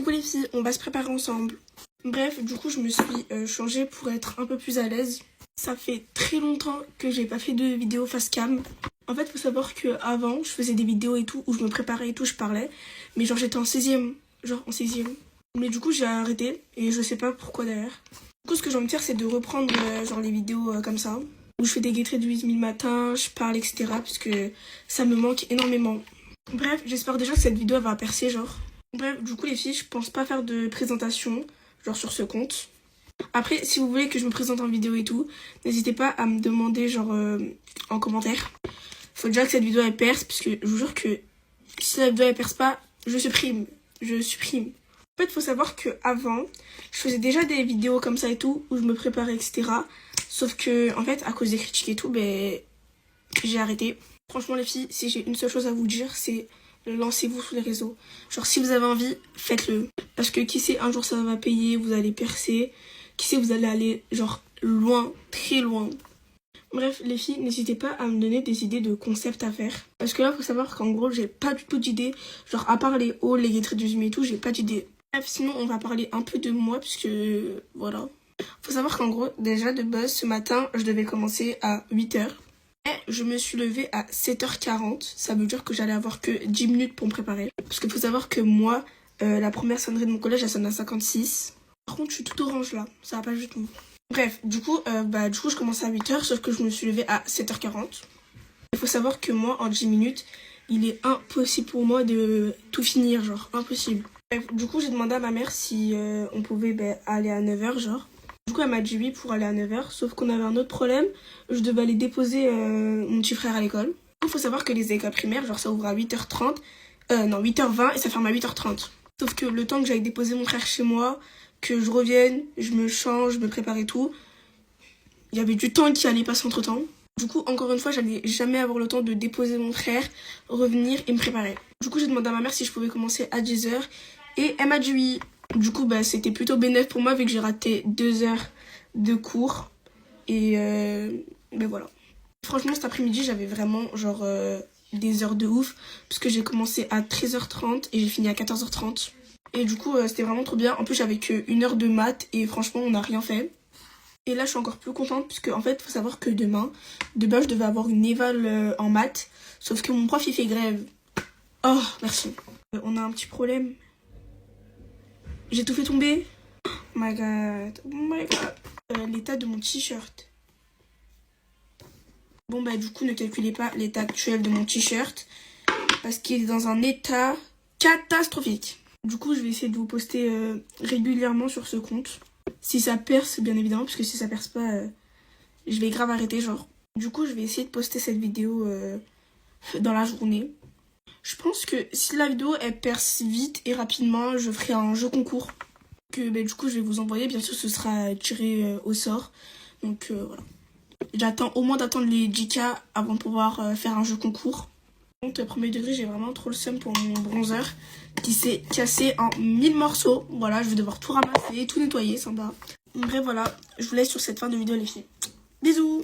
Coucou les filles, on va se préparer ensemble. Bref, du coup je me suis changée pour être un peu plus à l'aise. Ça fait très longtemps que j'ai pas fait de vidéo face cam. En fait, faut savoir que avant je faisais des vidéos et tout, où je me préparais et tout, je parlais. Mais genre j'étais en 16e, Mais du coup j'ai arrêté et je sais pas pourquoi d'ailleurs. Du coup ce que j'ai envie de faire c'est de reprendre genre les vidéos comme ça. Où je fais des gaietés de 8000 matin, je parle etc. Parce que ça me manque énormément. Bref, j'espère déjà que cette vidéo elle va percer genre. Bref, du coup les filles, je pense pas faire de présentation, genre sur ce compte. Après, si vous voulez que je me présente en vidéo et tout, n'hésitez pas à me demander genre en commentaire. Faut déjà que cette vidéo elle perce, parce que je vous jure que si la vidéo elle perce pas, je supprime. En fait, faut savoir que avant, je faisais déjà des vidéos comme ça et tout, où je me préparais, etc. Sauf que, en fait, à cause des critiques et tout, ben, j'ai arrêté. Franchement les filles, si j'ai une seule chose à vous dire, c'est lancez-vous sur les réseaux. Genre si vous avez envie, faites-le. Parce que qui sait, un jour ça va payer, vous allez percer. Qui sait, vous allez aller genre loin, très loin. Bref, les filles, n'hésitez pas à me donner des idées de concepts à faire. Parce que là, faut savoir qu'en gros, j'ai pas du tout d'idées. Genre à part les hauls, les gaietés du et tout, j'ai pas d'idées. Bref, sinon on va parler un peu de moi, puisque voilà. Faut savoir qu'en gros, déjà de base, ce matin, je devais commencer à 8h. Je me suis levée à 7h40, ça veut dire que j'allais avoir que 10 minutes pour me préparer. Parce qu'il faut savoir que moi, la première sonnerie de mon collège, elle sonne à 56. Par contre, je suis toute orange là, ça va pas du tout. Bref, du coup, je commençais à 8h, sauf que je me suis levée à 7h40. Il faut savoir que moi, en 10 minutes, il est impossible pour moi de tout finir, genre, impossible. Bref, du coup, j'ai demandé à ma mère si on pouvait aller à 9h, genre. Du coup, elle m'a dit oui pour aller à 9h, sauf qu'on avait un autre problème. Je devais aller déposer mon petit frère à l'école. Il faut savoir que les écoles primaires, genre ça ouvre à 8h30, 8h20 et ça ferme à 8h30. Sauf que le temps que j'aille déposer mon frère chez moi, que je revienne, je me change, je me prépare et tout, il y avait du temps qui allait passer entre temps. Du coup, encore une fois, j'allais jamais avoir le temps de déposer mon frère, revenir et me préparer. Du coup, j'ai demandé à ma mère si je pouvais commencer à 10h et elle m'a dit oui. Du coup, c'était plutôt bénéfique pour moi vu que j'ai raté 2 heures de cours. Et voilà. Franchement, cet après-midi, j'avais vraiment genre des heures de ouf. Parce que j'ai commencé à 13h30 et j'ai fini à 14h30. Et du coup, c'était vraiment trop bien. En plus, j'avais que 1 heure de maths et franchement, on n'a rien fait. Et là, je suis encore plus contente puisque en fait, il faut savoir que demain, de base, je devais avoir une éval en maths. Sauf que mon prof, il fait grève. Oh, merci. On a un petit problème. J'ai tout fait tomber. Oh my god. L'état de mon t-shirt. Bon du coup ne calculez pas l'état actuel de mon t-shirt. Parce qu'il est dans un état catastrophique. Du coup je vais essayer de vous poster régulièrement sur ce compte. Si ça perce bien évidemment. Parce que si ça perce pas je vais grave arrêter genre. Du coup je vais essayer de poster cette vidéo dans la journée. Je pense que si la vidéo elle perce vite et rapidement, je ferai un jeu concours que du coup je vais vous envoyer. Bien sûr ce sera tiré au sort. Donc voilà. J'attends au moins d'attendre les 10K avant de pouvoir faire un jeu concours. Donc premier degré, j'ai vraiment trop le seum pour mon bronzer qui s'est cassé en 1000 morceaux. Voilà, je vais devoir tout ramasser, tout nettoyer, sympa. Bref voilà, je vous laisse sur cette fin de vidéo les filles. Bisous.